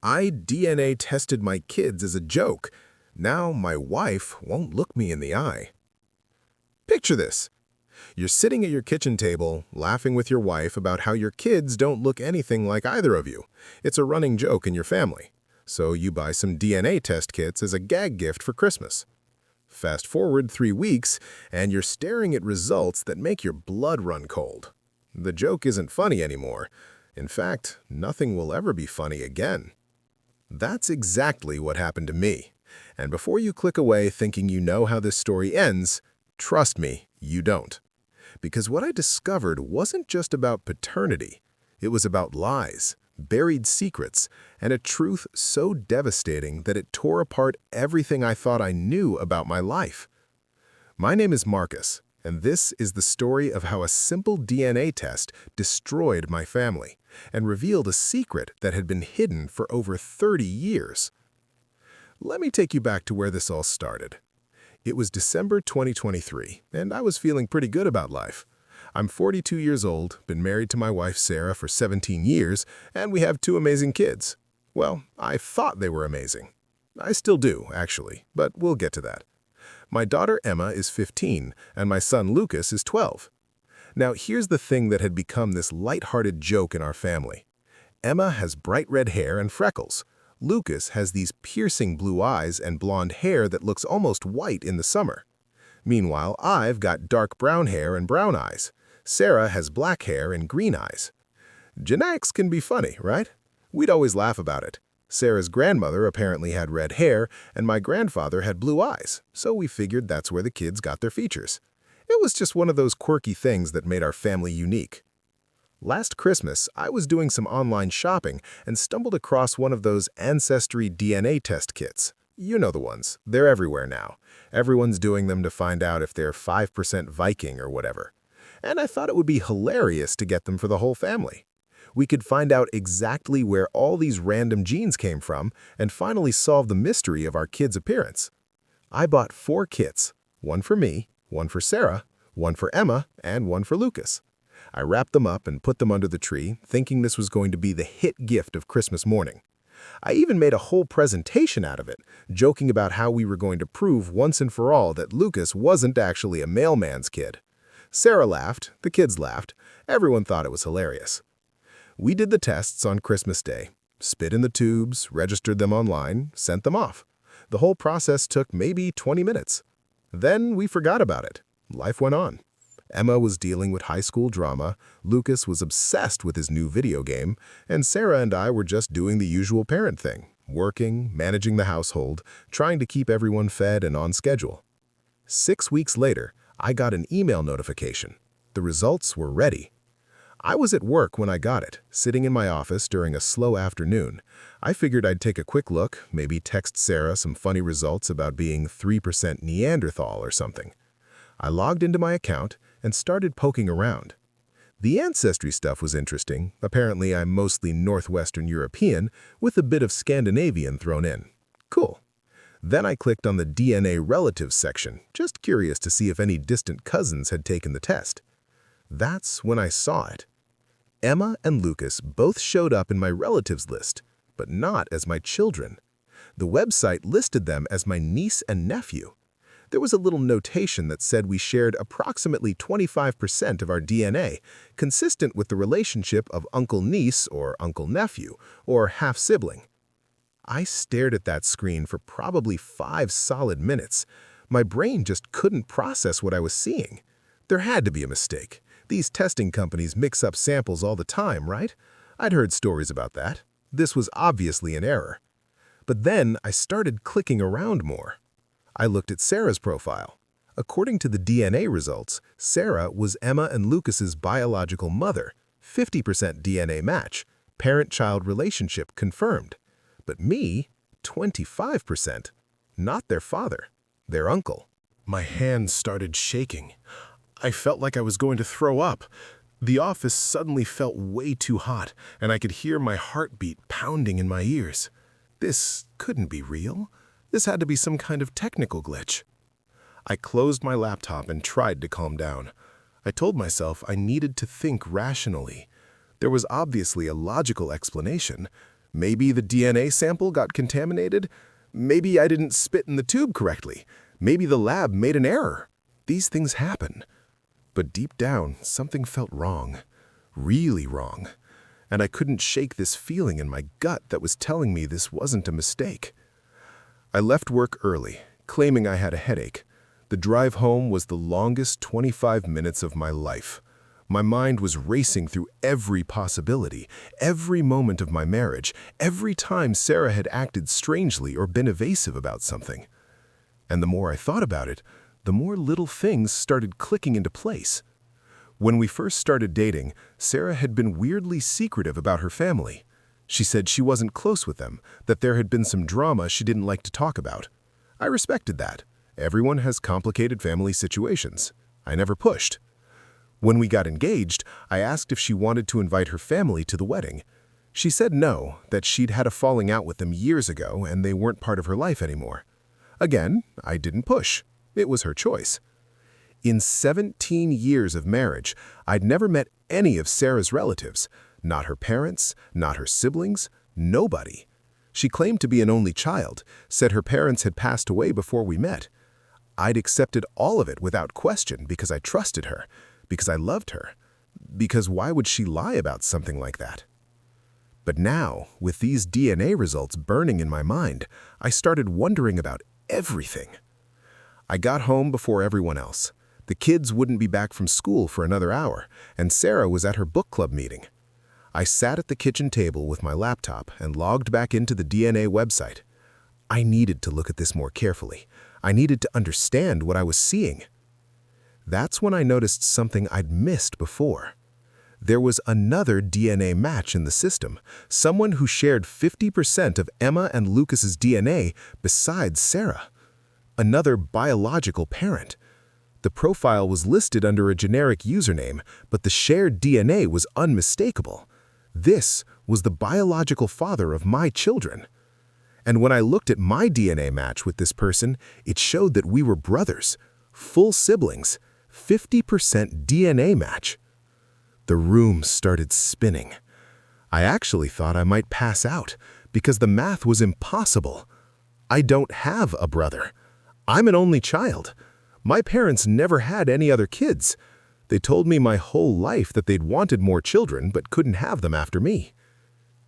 I DNA tested my kids as a joke. Now my wife won't look me in the eye. Picture this. You're sitting at your kitchen table, laughing with your wife about how your kids don't look anything like either of you. It's a running joke in your family. So you buy some DNA test kits as a gag gift for Christmas. Fast forward 3 weeks, and you're staring at results that make your blood run cold. The joke isn't funny anymore. In fact, nothing will ever be funny again. That's exactly what happened to me. And before you click away thinking you know how this story ends, trust me, you don't. Because what I discovered wasn't just about paternity. It was about lies, buried secrets, and a truth so devastating that it tore apart everything I thought I knew about my life. My name is Marcus, and this is the story of how a simple DNA test destroyed my family and revealed a secret that had been hidden for over 30 years. Let me take you back to where this all started. It was December 2023, and I was feeling pretty good about life. I'm 42 years old, been married to my wife Sarah for 17 years, and we have 2 amazing kids. Well, I thought they were amazing. I still do, actually, but we'll get to that. My daughter Emma is 15, and my son Lucas is 12. Now, here's the thing that had become this light-hearted joke in our family. Emma has bright red hair and freckles. Lucas has these piercing blue eyes and blonde hair that looks almost white in the summer. Meanwhile, I've got dark brown hair and brown eyes. Sarah has black hair and green eyes. Genetics can be funny, right? We'd always laugh about it. Sarah's grandmother apparently had red hair, and my grandfather had blue eyes, so we figured that's where the kids got their features. It was just one of those quirky things that made our family unique. Last Christmas, I was doing some online shopping and stumbled across one of those Ancestry DNA test kits. You know the ones. They're everywhere now. Everyone's doing them to find out if they're 5% Viking or whatever. And I thought it would be hilarious to get them for the whole family. We could find out exactly where all these random genes came from and finally solve the mystery of our kids' appearance. I bought 4 kits, one for me, one for Sarah, one for Emma, and one for Lucas. I wrapped them up and put them under the tree, thinking this was going to be the hit gift of Christmas morning. I even made a whole presentation out of it, joking about how we were going to prove once and for all that Lucas wasn't actually a mailman's kid. Sarah laughed, the kids laughed, everyone thought it was hilarious. We did the tests on Christmas Day, spit in the tubes, registered them online, sent them off. The whole process took maybe 20 minutes. Then we forgot about it. Life went on. Emma was dealing with high school drama, Lucas was obsessed with his new video game, and Sarah and I were just doing the usual parent thing, working, managing the household, trying to keep everyone fed and on schedule. 6 weeks later, I got an email notification. The results were ready. I was at work when I got it, sitting in my office during a slow afternoon. I figured I'd take a quick look, maybe text Sarah some funny results about being 3% Neanderthal or something. I logged into my account and started poking around. The ancestry stuff was interesting. Apparently, I'm mostly Northwestern European, with a bit of Scandinavian thrown in. Cool. Then I clicked on the DNA relatives section, just curious to see if any distant cousins had taken the test. That's when I saw it. Emma and Lucas both showed up in my relatives list, but not as my children. The website listed them as my niece and nephew. There was a little notation that said we shared approximately 25% of our DNA, consistent with the relationship of uncle-niece or uncle-nephew, or half-sibling. I stared at that screen for probably 5 solid minutes. My brain just couldn't process what I was seeing. There had to be a mistake. These testing companies mix up samples all the time, right? I'd heard stories about that. This was obviously an error. But then I started clicking around more. I looked at Sarah's profile. According to the DNA results, Sarah was Emma and Lucas's biological mother, 50% DNA match, parent-child relationship confirmed. But me, 25%. Not their father, their uncle. My hands started shaking. I felt like I was going to throw up. The office suddenly felt way too hot, and I could hear my heartbeat pounding in my ears. This couldn't be real. This had to be some kind of technical glitch. I closed my laptop and tried to calm down. I told myself I needed to think rationally. There was obviously a logical explanation. Maybe the DNA sample got contaminated. Maybe I didn't spit in the tube correctly. Maybe the lab made an error. These things happen. But deep down, something felt wrong. Really wrong. And I couldn't shake this feeling in my gut that was telling me this wasn't a mistake. I left work early, claiming I had a headache. The drive home was the longest 25 minutes of my life. My mind was racing through every possibility, every moment of my marriage, every time Sarah had acted strangely or been evasive about something. And the more I thought about it, the more little things started clicking into place. When we first started dating, Sarah had been weirdly secretive about her family. She said she wasn't close with them, that there had been some drama she didn't like to talk about. I respected that. Everyone has complicated family situations. I never pushed. When we got engaged, I asked if she wanted to invite her family to the wedding. She said no, that she'd had a falling out with them years ago and they weren't part of her life anymore. Again, I didn't push. It was her choice. In 17 years of marriage, I'd never met any of Sarah's relatives, not her parents, not her siblings, nobody. She claimed to be an only child, said her parents had passed away before we met. I'd accepted all of it without question because I trusted her, because I loved her, because why would she lie about something like that? But now, with these DNA results burning in my mind, I started wondering about everything. I got home before everyone else. The kids wouldn't be back from school for another hour, and Sarah was at her book club meeting. I sat at the kitchen table with my laptop and logged back into the DNA website. I needed to look at this more carefully. I needed to understand what I was seeing. That's when I noticed something I'd missed before. There was another DNA match in the system, someone who shared 50% of Emma and Lucas's DNA besides Sarah. Another biological parent. The profile was listed under a generic username, but the shared DNA was unmistakable. This was the biological father of my children. And when I looked at my DNA match with this person, it showed that we were brothers, full siblings, 50% DNA match. The room started spinning. I actually thought I might pass out because the math was impossible. I don't have a brother. I'm an only child. My parents never had any other kids. They told me my whole life that they'd wanted more children but couldn't have them after me.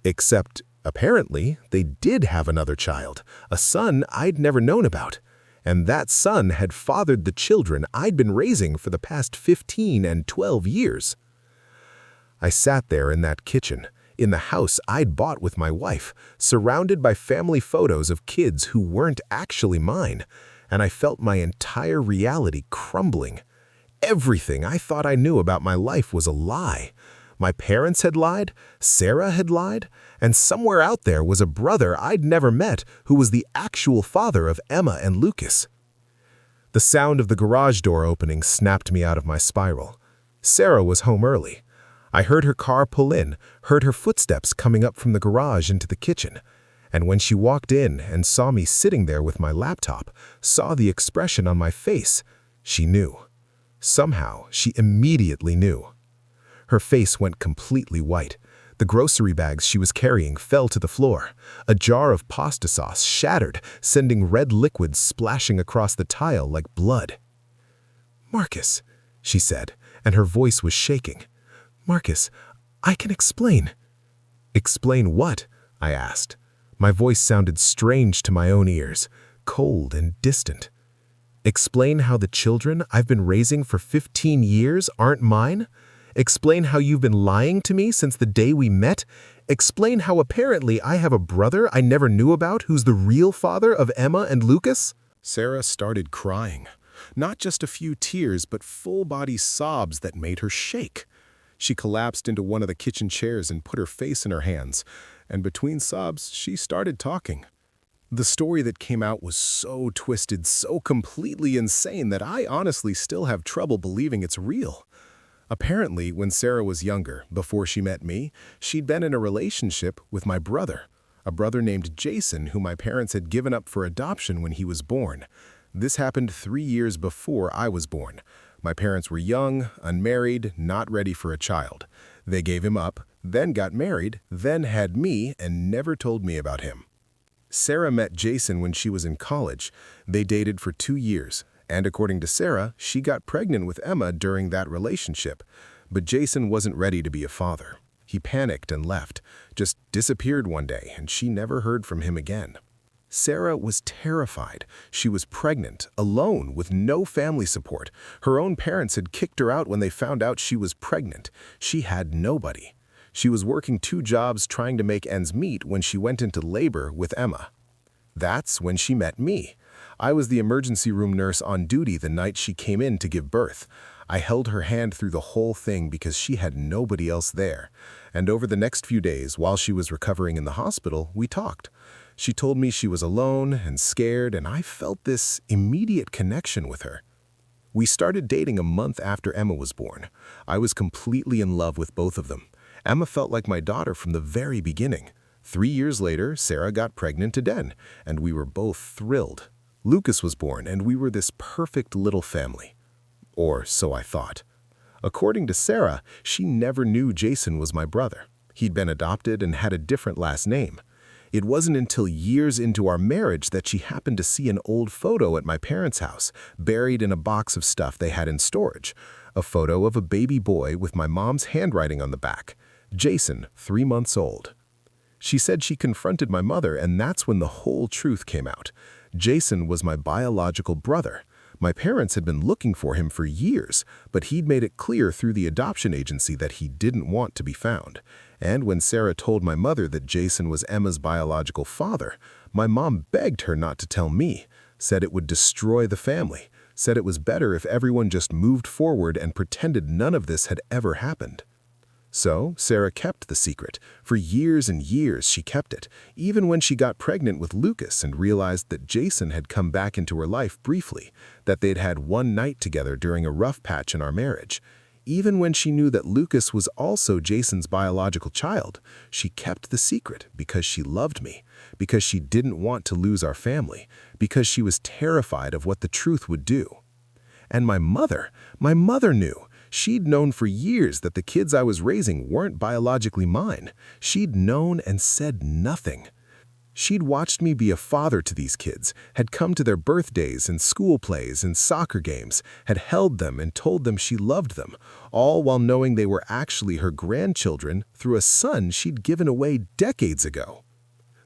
Except, apparently, they did have another child, a son I'd never known about. And that son had fathered the children I'd been raising for the past 15 and 12 years. I sat there in that kitchen, in the house I'd bought with my wife, surrounded by family photos of kids who weren't actually mine, and I felt my entire reality crumbling. Everything I thought I knew about my life was a lie. My parents had lied, Sarah had lied, and somewhere out there was a brother I'd never met who was the actual father of Emma and Lucas. The sound of the garage door opening snapped me out of my spiral. Sarah was home early. I heard her car pull in, heard her footsteps coming up from the garage into the kitchen. And when she walked in and saw me sitting there with my laptop, saw the expression on my face, she knew. Somehow, she immediately knew. Her face went completely white. The grocery bags she was carrying fell to the floor. A jar of pasta sauce shattered, sending red liquid splashing across the tile like blood. "Marcus," she said, and her voice was shaking. "Marcus, I can explain." "Explain what?" I asked. My voice sounded strange to my own ears, cold and distant. "Explain how the children I've been raising for 15 years aren't mine? Explain how you've been lying to me since the day we met? Explain how apparently I have a brother I never knew about who's the real father of Emma and Lucas?" Sarah started crying. Not just a few tears, but full-body sobs that made her shake. She collapsed into one of the kitchen chairs and put her face in her hands, and between sobs, she started talking. The story that came out was so twisted, so completely insane that I honestly still have trouble believing it's real. Apparently, when Sarah was younger, before she met me, she'd been in a relationship with my brother, a brother named Jason who my parents had given up for adoption when he was born. This happened 3 years before I was born. My parents were young, unmarried, not ready for a child. They gave him up, then got married, then had me, and never told me about him. Sarah met Jason when she was in college. They dated for 2 years, and according to Sarah, she got pregnant with Emma during that relationship. But Jason wasn't ready to be a father. He panicked and left, just disappeared one day, and she never heard from him again. Sarah was terrified. She was pregnant, alone, with no family support. Her own parents had kicked her out when they found out she was pregnant. She had nobody. She was working 2 jobs trying to make ends meet when she went into labor with Emma. That's when she met me. I was the emergency room nurse on duty the night she came in to give birth. I held her hand through the whole thing because she had nobody else there. And over the next few days, while she was recovering in the hospital, we talked. She told me she was alone and scared, and I felt this immediate connection with her. We started dating a month after Emma was born. I was completely in love with both of them. Emma felt like my daughter from the very beginning. 3 years later, Sarah got pregnant again, and we were both thrilled. Lucas was born, and we were this perfect little family. Or so I thought. According to Sarah, she never knew Jason was my brother. He'd been adopted and had a different last name. It wasn't until years into our marriage that she happened to see an old photo at my parents' house, buried in a box of stuff they had in storage. A photo of a baby boy with my mom's handwriting on the back. Jason, 3 months old. She said she confronted my mother, and that's when the whole truth came out. Jason was my biological brother. My parents had been looking for him for years, but he'd made it clear through the adoption agency that he didn't want to be found. And when Sarah told my mother that Jason was Emma's biological father, my mom begged her not to tell me, said it would destroy the family, said it was better if everyone just moved forward and pretended none of this had ever happened. So Sarah kept the secret. For years and years she kept it, even when she got pregnant with Lucas and realized that Jason had come back into her life briefly, that they'd had one night together during a rough patch in our marriage. Even when she knew that Lucas was also Jason's biological child, she kept the secret because she loved me, because she didn't want to lose our family, because she was terrified of what the truth would do. And my mother knew. She'd known for years that the kids I was raising weren't biologically mine. She'd known and said nothing. She'd watched me be a father to these kids, had come to their birthdays and school plays and soccer games, had held them and told them she loved them, all while knowing they were actually her grandchildren through a son she'd given away decades ago.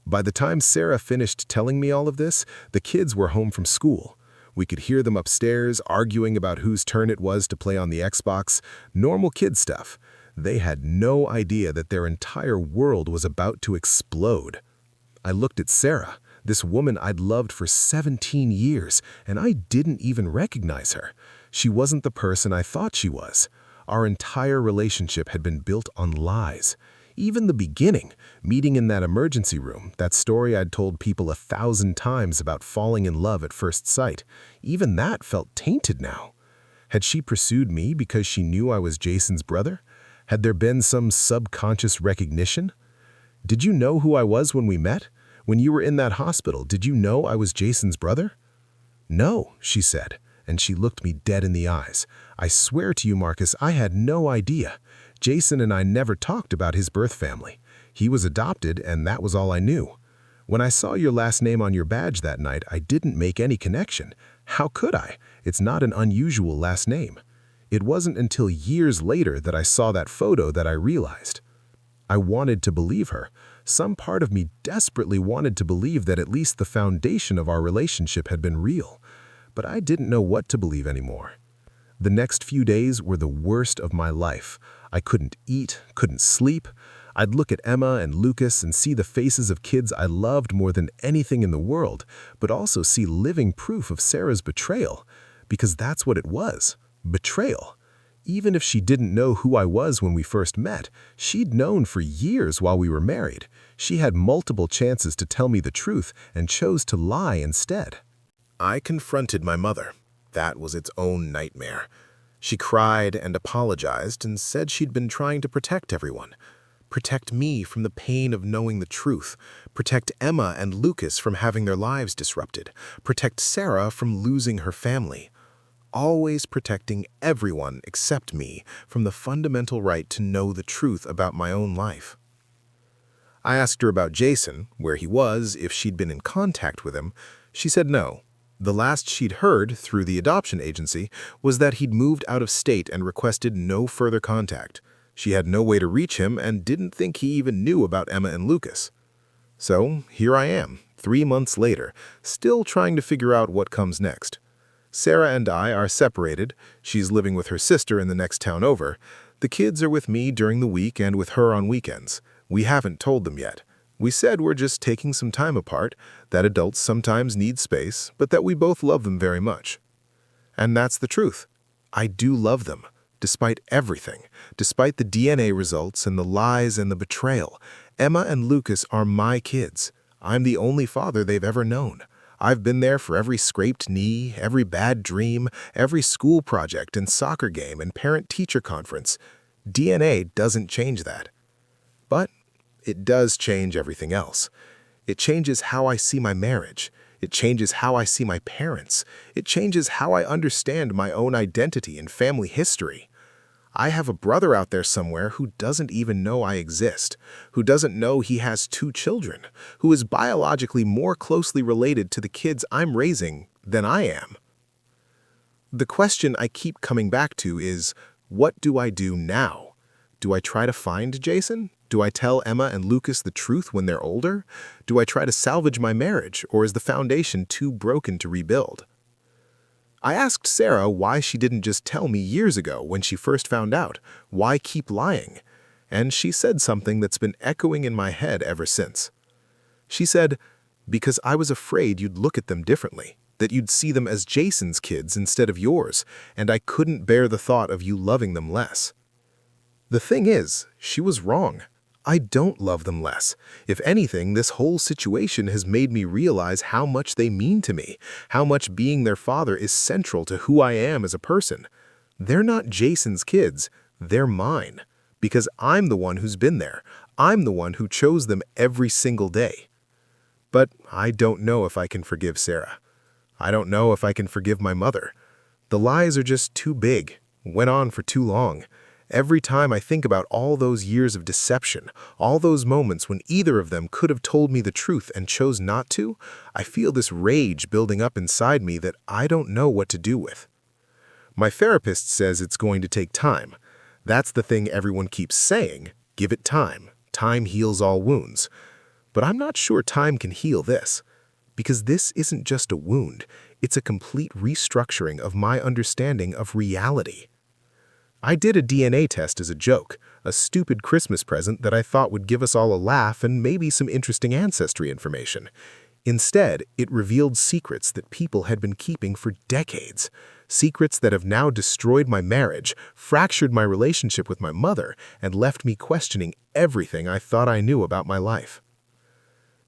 By the time Sarah finished telling me all of this, the kids were home from school. We could hear them upstairs arguing about whose turn it was to play on the Xbox, normal kid stuff. They had no idea that their entire world was about to explode. I looked at Sarah, this woman I'd loved for 17 years, and I didn't even recognize her. She wasn't the person I thought she was. Our entire relationship had been built on lies. Even the beginning, meeting in that emergency room, that story I'd told people 1,000 times about falling in love at first sight, even that felt tainted now. Had she pursued me because she knew I was Jason's brother? Had there been some subconscious recognition? Did you know who I was when we met? When you were in that hospital, did you know I was Jason's brother? No, she said, and she looked me dead in the eyes. I swear to you, Marcus, I had no idea. Jason and I never talked about his birth family. He was adopted, and that was all I knew. When I saw your last name on your badge that night, I didn't make any connection. How could I? It's not an unusual last name. It wasn't until years later that I saw that photo that I realized. I wanted to believe her. Some part of me desperately wanted to believe that at least the foundation of our relationship had been real. But I didn't know what to believe anymore. The next few days were the worst of my life. I couldn't eat, couldn't sleep. I'd look at Emma and Lucas and see the faces of kids I loved more than anything in the world, but also see living proof of Sarah's betrayal. Because that's what it was, betrayal. Even if she didn't know who I was when we first met, she'd known for years while we were married. She had multiple chances to tell me the truth and chose to lie instead. I confronted my mother. That was its own nightmare. She cried and apologized and said she'd been trying to protect everyone. Protect me from the pain of knowing the truth. Protect Emma and Lucas from having their lives disrupted. Protect Sarah from losing her family. always protecting everyone except me from the fundamental right to know the truth about my own life. I asked her about Jason, where he was, if she'd been in contact with him. She said no. The last she'd heard, through the adoption agency, was that he'd moved out of state and requested no further contact. She had no way to reach him and didn't think he even knew about Emma and Lucas. So here I am, 3 months later, still trying to figure out what comes next. Sarah and I are separated. She's living with her sister in the next town over. The kids are with me during the week and with her on weekends. We haven't told them yet. We said we're just taking some time apart, that adults sometimes need space, but that we both love them very much. And that's the truth. I do love them, despite everything, despite the DNA results and the lies and the betrayal. Emma and Lucas are my kids. I'm the only father they've ever known. I've been there for every scraped knee, every bad dream, every school project and soccer game and parent-teacher conference. DNA doesn't change that. But it does change everything else. It changes how I see my marriage. It changes how I see my parents. It changes how I understand my own identity and family history. I have a brother out there somewhere who doesn't even know I exist, who doesn't know he has 2 children, who is biologically more closely related to the kids I'm raising than I am. The question I keep coming back to is, what do I do now? Do I try to find Jason? Do I tell Emma and Lucas the truth when they're older? Do I try to salvage my marriage, or is the foundation too broken to rebuild? I asked Sarah why she didn't just tell me years ago when she first found out. Why keep lying? And she said something that's been echoing in my head ever since. She said, because I was afraid you'd look at them differently, that you'd see them as Jason's kids instead of yours, and I couldn't bear the thought of you loving them less. The thing is, she was wrong. I don't love them less. If anything, this whole situation has made me realize how much they mean to me, how much being their father is central to who I am as a person. They're not Jason's kids, they're mine, because I'm the one who's been there. I'm the one who chose them every single day. But I don't know if I can forgive Sarah. I don't know if I can forgive my mother. The lies are just too big, went on for too long. Every time I think about all those years of deception, all those moments when either of them could have told me the truth and chose not to, I feel this rage building up inside me that I don't know what to do with. My therapist says it's going to take time. That's the thing everyone keeps saying, give it time. Time heals all wounds. But I'm not sure time can heal this, because this isn't just a wound, it's a complete restructuring of my understanding of reality. I did a DNA test as a joke, a stupid Christmas present that I thought would give us all a laugh and maybe some interesting ancestry information. Instead, it revealed secrets that people had been keeping for decades, secrets that have now destroyed my marriage, fractured my relationship with my mother, and left me questioning everything I thought I knew about my life.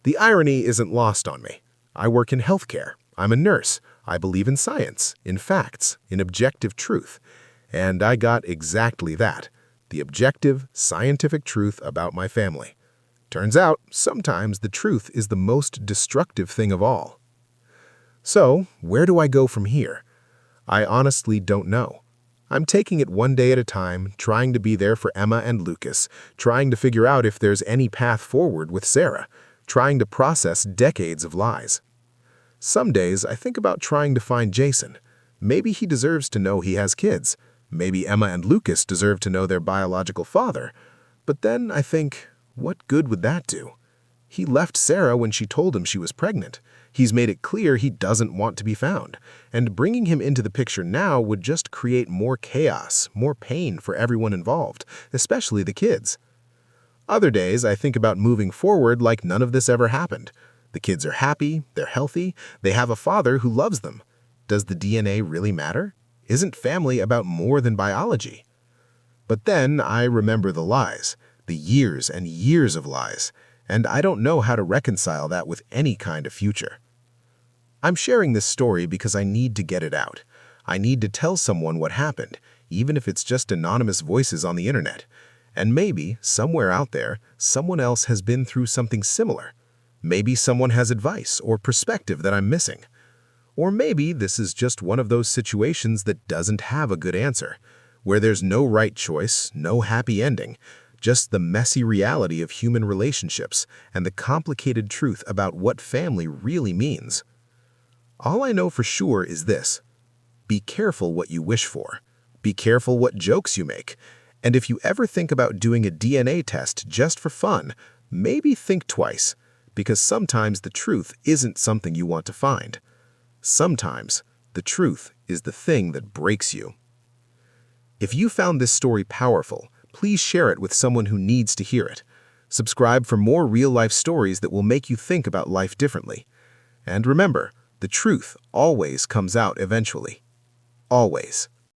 The irony isn't lost on me. I work in healthcare. I'm a nurse. I believe in science, in facts, in objective truth. And I got exactly that, the objective, scientific truth about my family. Turns out, sometimes the truth is the most destructive thing of all. So, where do I go from here? I honestly don't know. I'm taking it one day at a time, trying to be there for Emma and Lucas, trying to figure out if there's any path forward with Sarah, trying to process decades of lies. Some days I think about trying to find Jason. Maybe he deserves to know he has kids. Maybe Emma and Lucas deserve to know their biological father. But then I think, what good would that do? He left Sarah when she told him she was pregnant. He's made it clear he doesn't want to be found. And bringing him into the picture now would just create more chaos, more pain for everyone involved, especially the kids. Other days I think about moving forward like none of this ever happened. The kids are happy, they're healthy, they have a father who loves them. Does the DNA really matter? Isn't family about more than biology? But then I remember the lies, the years and years of lies, and I don't know how to reconcile that with any kind of future. I'm sharing this story because I need to get it out. I need to tell someone what happened, even if it's just anonymous voices on the internet. And maybe, somewhere out there, someone else has been through something similar. Maybe someone has advice or perspective that I'm missing. Or maybe this is just one of those situations that doesn't have a good answer, where there's no right choice, no happy ending, just the messy reality of human relationships and the complicated truth about what family really means. All I know for sure is this: be careful what you wish for. Be careful what jokes you make. And if you ever think about doing a DNA test just for fun, maybe think twice, because sometimes the truth isn't something you want to find. Sometimes the truth is the thing that breaks you. If you found this story powerful, please share it with someone who needs to hear it. Subscribe for more real-life stories that will make you think about life differently. And remember, the truth always comes out eventually. Always.